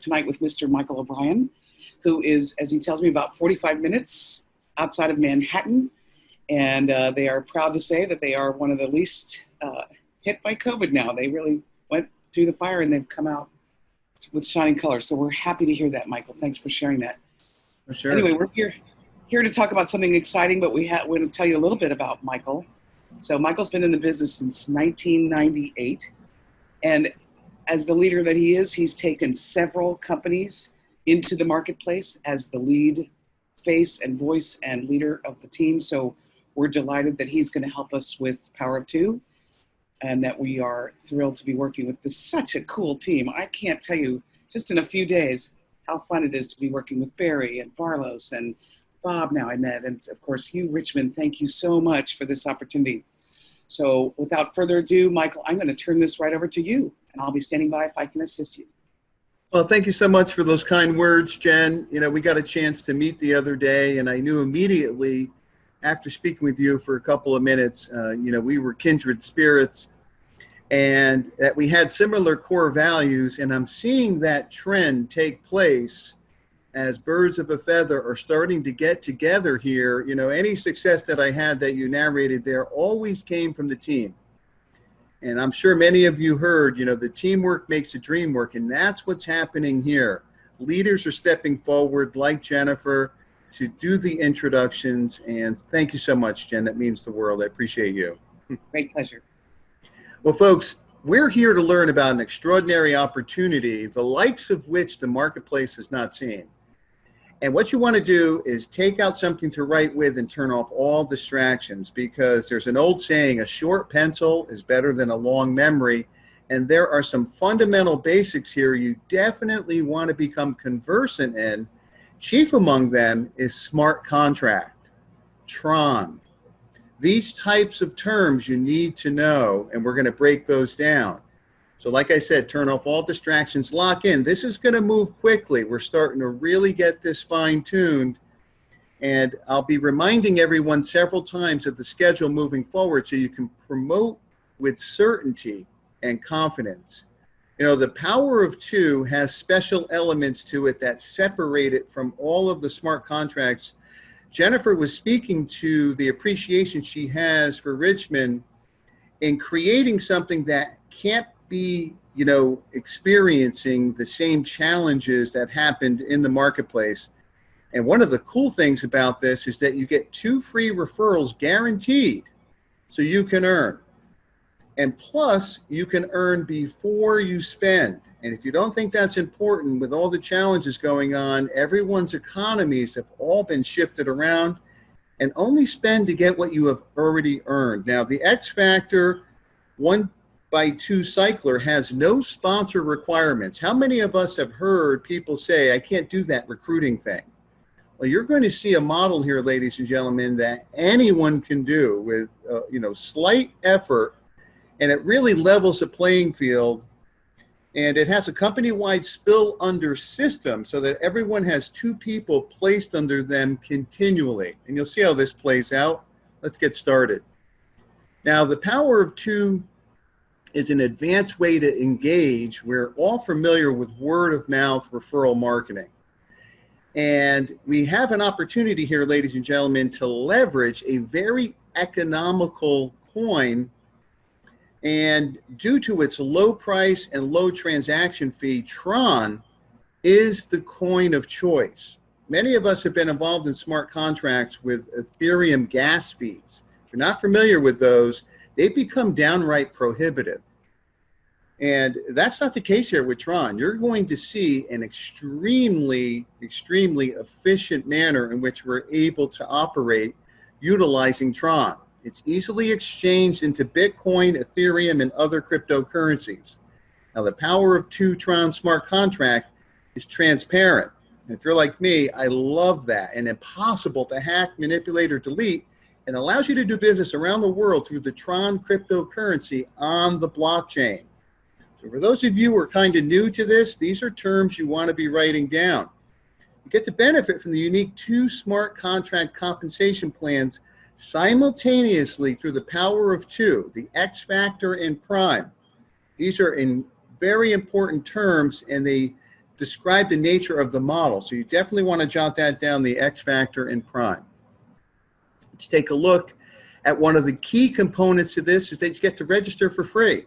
tonight with Mr. Michael O'Brien, who is, as he tells me, about 45 minutes outside of Manhattan. And they are proud to say that they are one of the least hit by COVID now. They really went through the fire and they've come out with shining colors. So we're happy to hear that, Michael. Thanks for sharing that. For sure. Anyway, we're here to talk about something exciting, but we want to tell you a little bit about Michael. So Michael's been in the business since 1998. And as the leader that he is, he's taken several companies into the marketplace as the lead face and voice and leader of the team. So we're delighted that he's going to help us with Power of Two, and that we are thrilled to be working with such a cool team. I can't tell you just in a few days how fun it is to be working with Barry and Barlos and Bob now I met, and of course you, Richmond. Thank you so much for this opportunity. So without further ado, Michael, I'm going to turn this right over to you, and I'll be standing by if I can assist you. Well, thank you so much for those kind words, Jen. You know, we got a chance to meet the other day, and I knew immediately after speaking with you for a couple of minutes, you know, we were kindred spirits and that we had similar core values. And I'm seeing that trend take place as birds of a feather are starting to get together here. You know, any success that I had that you narrated there always came from the team. And I'm sure many of you heard, you know, the teamwork makes the dream work. And that's what's happening here. Leaders are stepping forward like Jennifer to do the introductions. And thank you so much, Jen. That means the world. I appreciate you. Great pleasure. Well, folks, we're here to learn about an extraordinary opportunity, the likes of which the marketplace has not seen. And what you want to do is take out something to write with and turn off all distractions, because there's an old saying, a short pencil is better than a long memory. And there are some fundamental basics here you definitely want to become conversant in. Chief among them is smart contract, TRON. These types of terms you need to know, and we're going to break those down. So like I said, turn off all distractions, lock in. This is going to move quickly. We're starting to really get this fine-tuned. And I'll be reminding everyone several times of the schedule moving forward so you can promote with certainty and confidence. You know, the Power of Two has special elements to it that separate it from all of the smart contracts. Jennifer was speaking to the appreciation she has for Richmond in creating something that can't be, you know, experiencing the same challenges that happened in the marketplace. And one of the cool things about this is that you get 2 free referrals guaranteed, so you can earn. And plus, you can earn before you spend. And if you don't think that's important, with all the challenges going on, everyone's economies have all been shifted around, and only spend to get what you have already earned. Now, the X Factor 1x2 cycler has no sponsor requirements. How many of us have heard people say, I can't do that recruiting thing? Well, you're going to see a model here, ladies and gentlemen, that anyone can do with you know, slight effort, and it really levels the playing field. And it has a company-wide spill under system so that everyone has 2 people placed under them continually. And you'll see how this plays out. Let's get started. Now, the Power of Two is an advanced way to engage. We're all familiar with word-of-mouth referral marketing. And we have an opportunity here, ladies and gentlemen, to leverage a very economical coin. And due to its low price and low transaction fee, TRON is the coin of choice. Many of us have been involved in smart contracts with Ethereum gas fees. If you're not familiar with those, they've become downright prohibitive. And that's not the case here with TRON. You're going to see an extremely, extremely efficient manner in which we're able to operate utilizing TRON. It's easily exchanged into Bitcoin, Ethereum, and other cryptocurrencies. Now, the Power of Two TRON smart contract is transparent. And if you're like me, I love that. And impossible to hack, manipulate, or delete, and allows you to do business around the world through the TRON cryptocurrency on the blockchain. So for those of you who are kind of new to this, these are terms you want to be writing down. You get to benefit from the unique 2 smart contract compensation plans simultaneously through the Power of Two, the X Factor and Prime. These are in very important terms, and they describe the nature of the model. So you definitely want to jot that down, the X factor and prime. Let's take a look at one of the key components to this is that you get to register for free.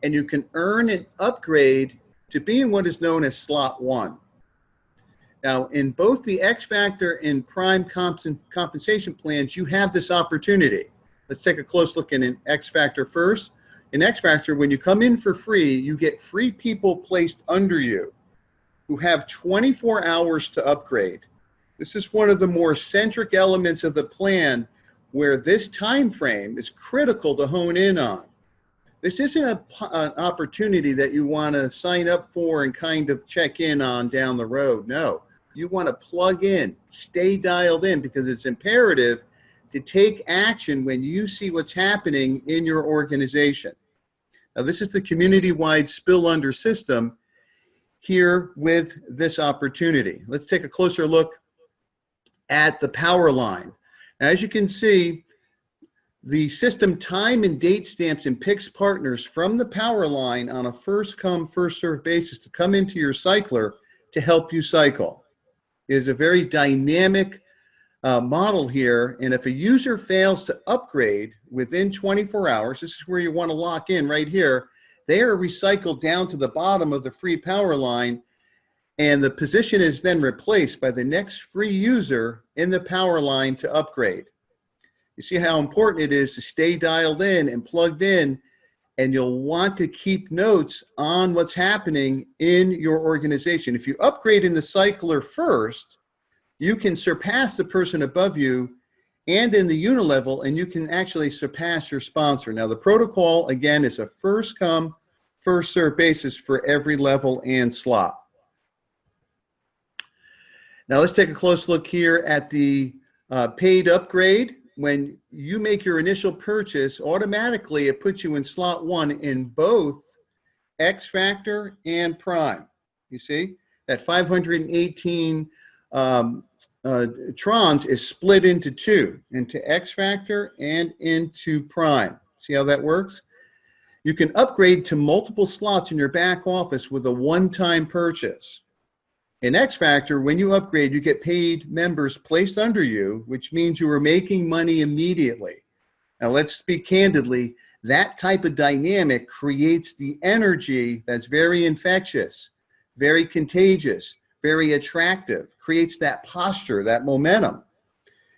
And you can earn an upgrade to be in what is known as slot 1. Now, in both the X factor and prime compensation plans, you have this opportunity. Let's take a close look at an X factor first. In X factor, when you come in for free, you get free people placed under you who have 24 hours to upgrade. This is one of the more centric elements of the plan where this time frame is critical to hone in on. This isn't an opportunity that you want to sign up for and kind of check in on down the road. No, you want to plug in, stay dialed in, because it's imperative to take action when you see what's happening in your organization. Now, this is the community-wide spill under system here with this opportunity. Let's take a closer look at the POWERLINE. As you can see, the system time and date stamps and picks partners from the POWERLINE on a first come, first served basis to come into your cycler to help you cycle. It is a very dynamic model here, and if a user fails to upgrade within 24 hours, this is where you want to lock in right here, they are recycled down to the bottom of the free POWERLINE, and the position is then replaced by the next free user in the POWERLINE to upgrade. You see how important it is to stay dialed in and plugged in, and you'll want to keep notes on what's happening in your organization. If you upgrade in the cycler first, you can surpass the person above you and in the UNILEVEL, and you can actually surpass your sponsor. Now, the protocol, again, is a first come, first served basis for every level and slot. Now, let's take a close look here at the paid upgrade. When you make your initial purchase, automatically it puts you in slot 1 in both X factor and prime. You see that 518 trons is split into 2, into X factor and into prime. See how that works? You can upgrade to multiple slots in your back office with a one-time purchase. In X factor, when you upgrade, you get paid members placed under you, which means you are making money immediately. Now, let's speak candidly. That type of dynamic creates the energy that's very infectious, very contagious, very attractive, creates that posture, that momentum.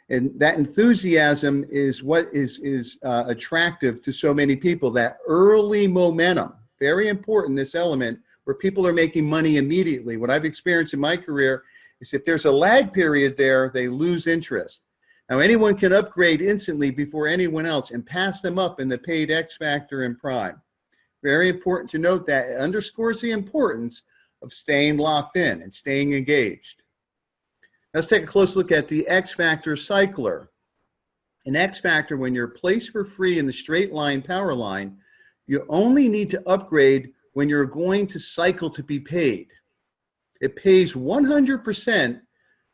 And that enthusiasm is what is attractive to so many people, that early momentum. Very important, this element, where people are making money immediately. What I've experienced in my career is if there's a lag period there, they lose interest. Now, anyone can upgrade instantly before anyone else and pass them up in the paid X factor and prime. Very important to note that. It underscores the importance of staying locked in and staying engaged. Let's take a close look at the X factor cycler. In X factor, when you're placed for free in the straight line POWERLINE, you only need to upgrade when you're going to cycle to be paid. It pays 100%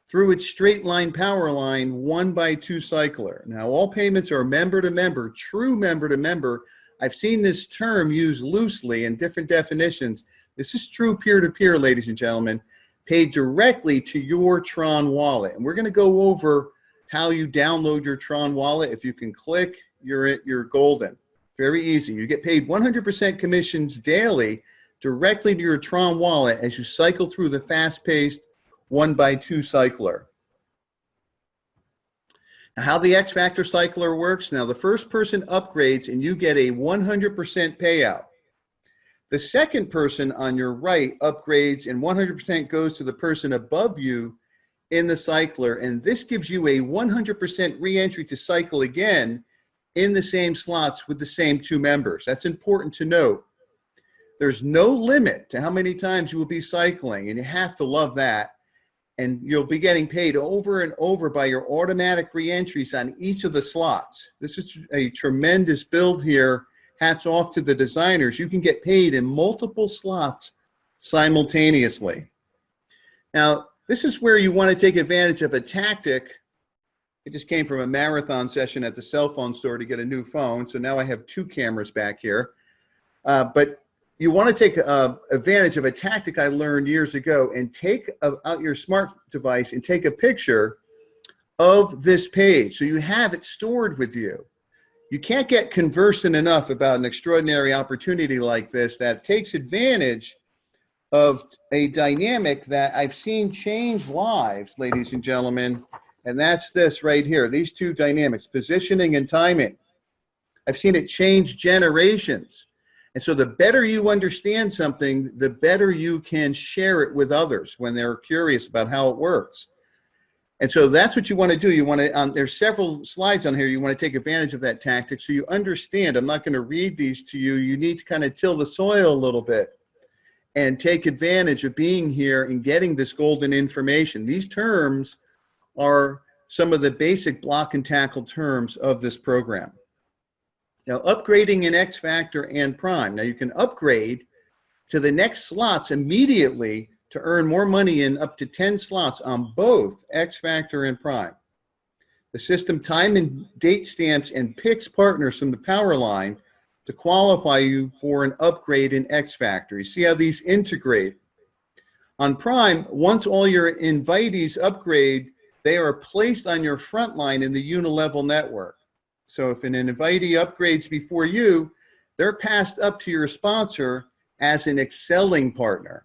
through its straight line POWERLINE 1x2 cycler. Now, all payments are member to member, true member to member. I've seen this term used loosely in different definitions. This is true peer-to-peer, ladies and gentlemen, paid directly to your TRON wallet. And we're going to go over how you download your TRON wallet. If you can click, you're golden. Very easy. You get paid 100% commissions daily directly to your TRON wallet as you cycle through the fast-paced 1x2 cycler. Now, how the X factor cycler works, now the first person upgrades and you get a 100% payout. The second person on your right upgrades and 100% goes to the person above you in the cycler, and this gives you a 100% re-entry to cycle again in the same slots with the same 2 members. That's important to note. There's no limit to how many times you will be cycling, and you have to love that. And you'll be getting paid over and over by your automatic re-entries on each of the slots. This is a tremendous build here. Hats off to the designers. You can get paid in multiple slots simultaneously. Now, this is where you want to take advantage of a tactic. I just came from a marathon session at the cell phone store to get a new phone, so now I have 2 cameras back here. But you want to take advantage of a tactic I learned years ago and take out your smart device and take a picture of this page so you have it stored with you. You can't get conversant enough about an extraordinary opportunity like this that takes advantage of a dynamic that I've seen change lives, ladies and gentlemen, and that's this right here, these two dynamics, positioning and timing. I've seen it change generations. And so the better you understand something, the better you can share it with others when they're curious about how it works. And so that's what you want to do. You want to, there's several slides on here. You want to take advantage of that tactic so you understand. I'm not going to read these to you. You need to kind of till the soil a little bit and take advantage of being here and getting this golden information. These terms are some of the basic block and tackle terms of this program. Now, upgrading in X Factor and Prime. Now, you can upgrade to the next slots immediately to earn more money in up to 10 slots on both X Factor and Prime. The system time and date stamps and picks partners from the POWERLINE to qualify you for an upgrade in X Factor. You see how these integrate. On Prime, once all your invitees upgrade, they are placed on your front line in the UNILEVEL network. So if an invitee upgrades before you, they're passed up to your sponsor as an excelling partner.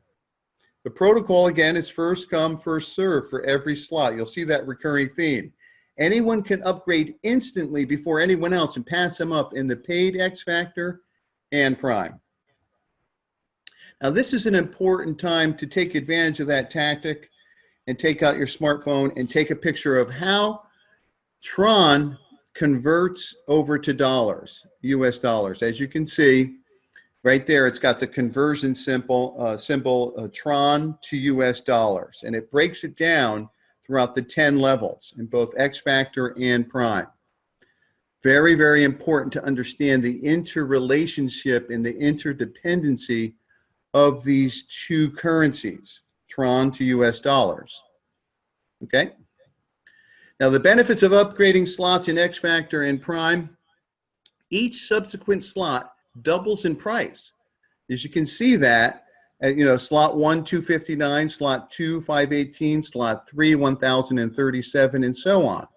The protocol, again, is first come, first serve for every slot. You'll see that recurring theme. Anyone can upgrade instantly before anyone else and pass them up in the paid X Factor and Prime. Now, this is an important time to take advantage of that tactic and take out your smartphone and take a picture of how TRON converts over to dollars, US dollars. As you can see, right there, it's got the conversion symbol, TRON to US dollars, and it breaks it down throughout the 10 levels in both X Factor and Prime. Very, very important to understand the interrelationship and the interdependency of these two currencies, TRON to US dollars. Okay? Now, the benefits of upgrading slots in X Factor and Prime, each subsequent slot doubles in price. As you can see that, slot 1, 259, slot 2, 518, slot 3, 1037, and so on.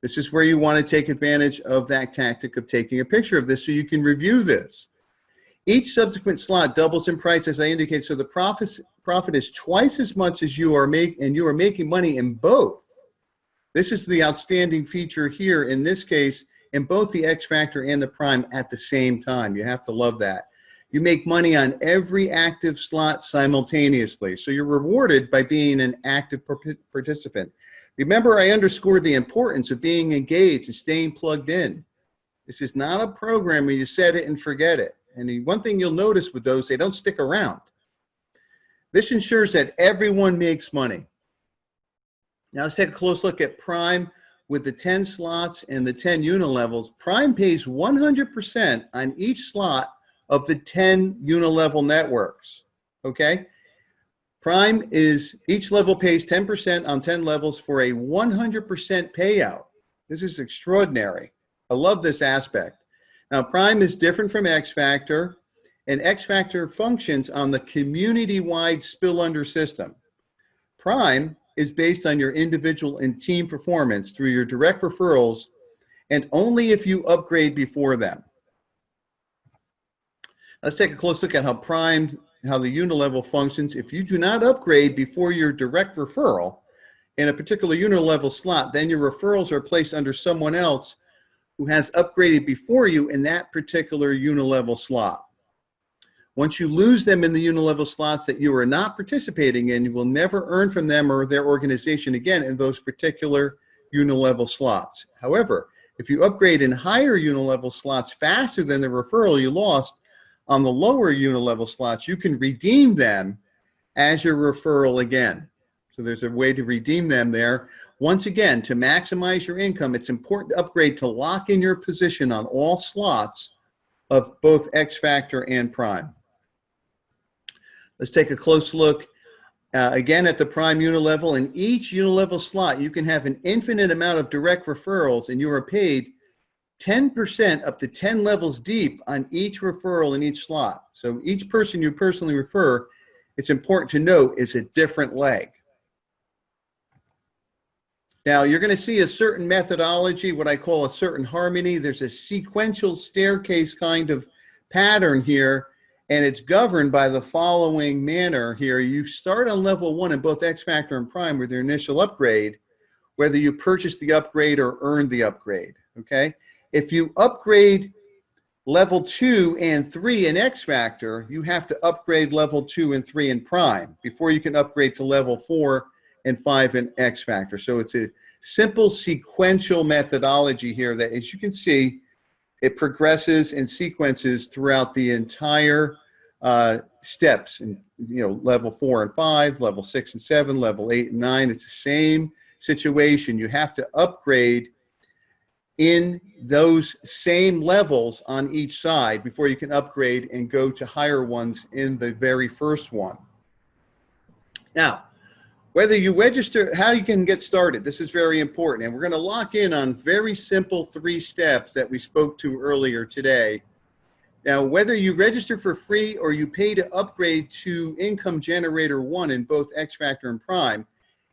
This is where you want to take advantage of that tactic of taking a picture of this so you can review this. Each subsequent slot doubles in price, as I indicated, so the profit is twice as much as you are making money in both. This is the outstanding feature here, in this case, in both the X Factor and the Prime at the same time. You have to love that. You make money on every active slot simultaneously, so you're rewarded by being an active participant. Remember, I underscored the importance of being engaged and staying plugged in. This is not a program where you set it and forget it. And one thing you'll notice with those, they don't stick around. This ensures that everyone makes money. Now let's take a close look at Prime with the 10 slots and the 10 unilevels. Prime pays 100% on each slot of the 10 unilevel networks, okay? Prime is, each level pays 10% on 10 levels for a 100% payout. This is extraordinary. I love this aspect. Now, Prime is different from X Factor, and X Factor functions on the community-wide spill-under system. Prime is based on your individual and team performance through your direct referrals, and only if you upgrade before them. Let's take a close look at how the UNILEVEL functions. If you do not upgrade before your direct referral in a particular UNILEVEL slot, then your referrals are placed under someone else who has upgraded before you in that particular UNILEVEL slot. Once you lose them in the UNILEVEL slots that you are not participating in, you will never earn from them or their organization again in those particular UNILEVEL slots. However, if you upgrade in higher UNILEVEL slots faster than the referral you lost on the lower UNILEVEL slots, you can redeem them as your referral again. So there's a way to redeem them there. Once again, to maximize your income, it's important to upgrade to lock in your position on all slots of both X Factor and Prime. Let's take a close look again at the Prime UNILEVEL. In each UNILEVEL slot, you can have an infinite amount of direct referrals, and you are paid 10% up to 10 levels deep on each referral in each slot. So each person you personally refer, it's important to note, is a different leg. Now, you're going to see a certain methodology, what I call a certain harmony. There's a sequential staircase kind of pattern here, and it's governed by the following manner here. You start on level 1 in both X Factor and Prime with your initial upgrade, whether you purchased the upgrade or earned the upgrade, okay? If you upgrade level 2 and 3 in X Factor, you have to upgrade level 2 and 3 in Prime before you can upgrade to level 4 and 5 in X Factor. So it's a simple sequential methodology here that, as you can see, it progresses and sequences throughout the entire steps. And, you know, level 4 and 5, level 6 and 7, level 8 and 9. It's the same situation. You have to upgrade in those same levels on each side before you can upgrade and go to higher ones in the very first one. Now, whether you register, how you can get started, this is very important. And we're going to lock in on very simple 3 steps that we spoke to earlier today. Now, whether you register for free or you pay to upgrade to Income Generator 1 in both X Factor and Prime,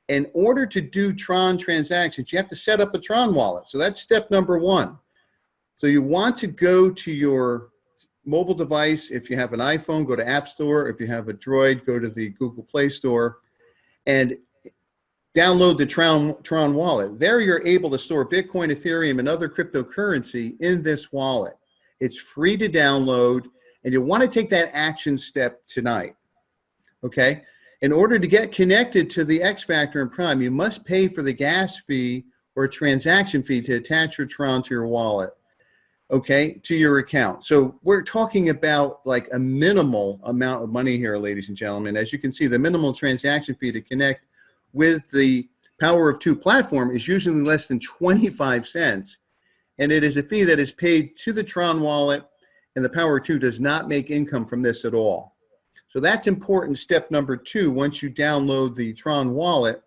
in order to do TRON transactions, you have to set up a TRON wallet. So that's step number 1. So you want to go to your mobile device. If you have an iPhone, go to App Store. If you have a Droid, go to the Google Play Store and download the TRON wallet. There you're able to store Bitcoin, Ethereum, and other cryptocurrency in this wallet. It's free to download, and you want to take that action step tonight, okay? In order to get connected to the X Factor and Prime, you must pay for the gas fee or transaction fee to attach your TRON to your wallet, okay, to your account. So we're talking about like a minimal amount of money here, ladies and gentlemen. As you can see, the minimal transaction fee to connect with the Power of 2 platform is usually less than 25 cents. And it is a fee that is paid to the TRON wallet, and the Power of 2 does not make income from this at all. So that's important. Step number 2, once you download the TRON wallet,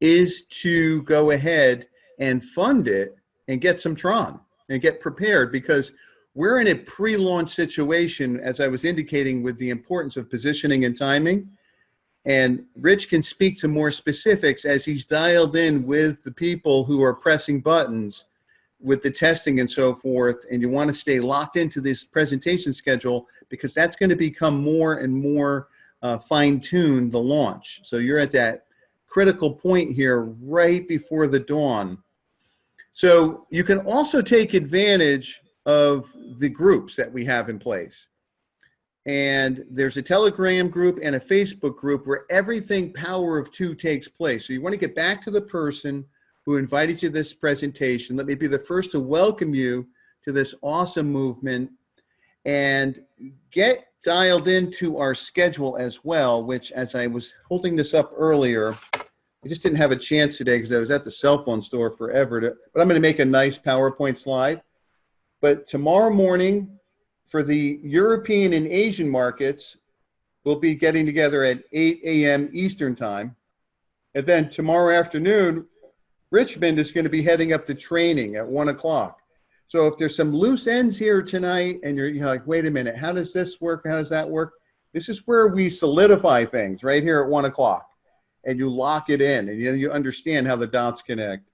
is to go ahead and fund it and get some TRON and get prepared, because we're in a pre-launch situation, as I was indicating, with the importance of positioning and timing. And Rich can speak to more specifics as he's dialed in with the people who are pressing buttons with the testing and so forth. And you want to stay locked into this presentation schedule, because that's going to become more and more fine-tuned, the launch. So you're at that critical point here right before the dawn. So you can also take advantage of the groups that we have in place. And there's a Telegram group and a Facebook group where everything Power of 2 takes place. So you want to get back to the person who invited you to this presentation. Let me be the first to welcome you to this awesome movement, and get dialed into our schedule as well, which, as I was holding this up earlier, I just didn't have a chance today because I was at the cell phone store forever. But I'm going to make a nice PowerPoint slide. But tomorrow morning, for the European and Asian markets, we'll be getting together at 8 a.m. Eastern time. And then tomorrow afternoon, Richmond is going to be heading up to training at 1 o'clock. So if there's some loose ends here tonight and you're like, wait a minute, how does this work? How does that work? This is where we solidify things right here at 1 o'clock, and you lock it in, and you understand how the dots connect.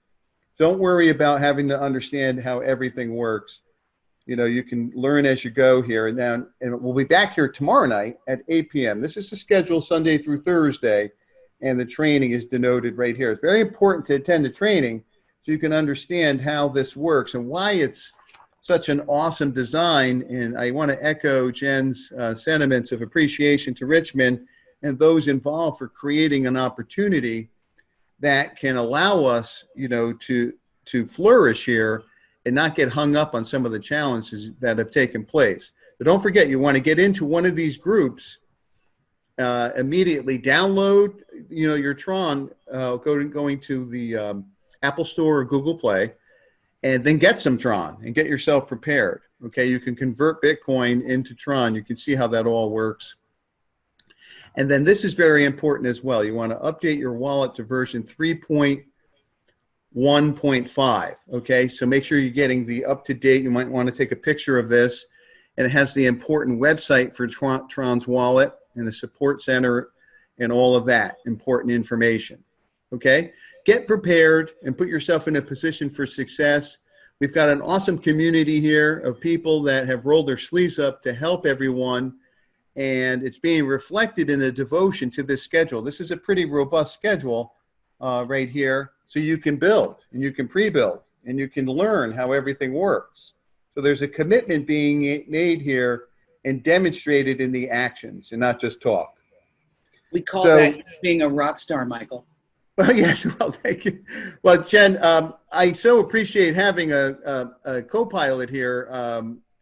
Don't worry about having to understand how everything works. You know, you can learn as you go here. And we'll be back here tomorrow night at 8 p.m. This is the schedule Sunday through Thursday, and the training is denoted right here. It's very important to attend the training so you can understand how this works and why it's such an awesome design. And I want to echo Jen's sentiments of appreciation to Richmond and those involved for creating an opportunity that can allow us, you know, to flourish here and not get hung up on some of the challenges that have taken place. But don't forget, you want to get into one of these groups immediately. Download, you know, your TRON, going to the Apple Store or Google Play, and then get some TRON and get yourself prepared. Okay, you can convert Bitcoin into TRON. You can see how that all works. And then this is very important as well. You want to update your wallet to version 3.0 1.5. Okay, so make sure you're getting the up-to-date. You might want to take a picture of this. And it has the important website for Tron's wallet and the support center and all of that important information. Okay, get prepared and put yourself in a position for success. We've got an awesome community here of people that have rolled their sleeves up to help everyone, and it's being reflected in the devotion to this schedule. This is a pretty robust schedule right here, so you can build and you can pre-build and you can learn how everything works. So there's a commitment being made here and demonstrated in the actions and not just talk. We call that being a rock star, Michael. Well, yes. Well, thank you. Well, Jen, I so appreciate having a co-pilot here,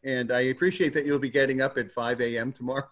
and I appreciate that you'll be getting up at 5 a.m. tomorrow.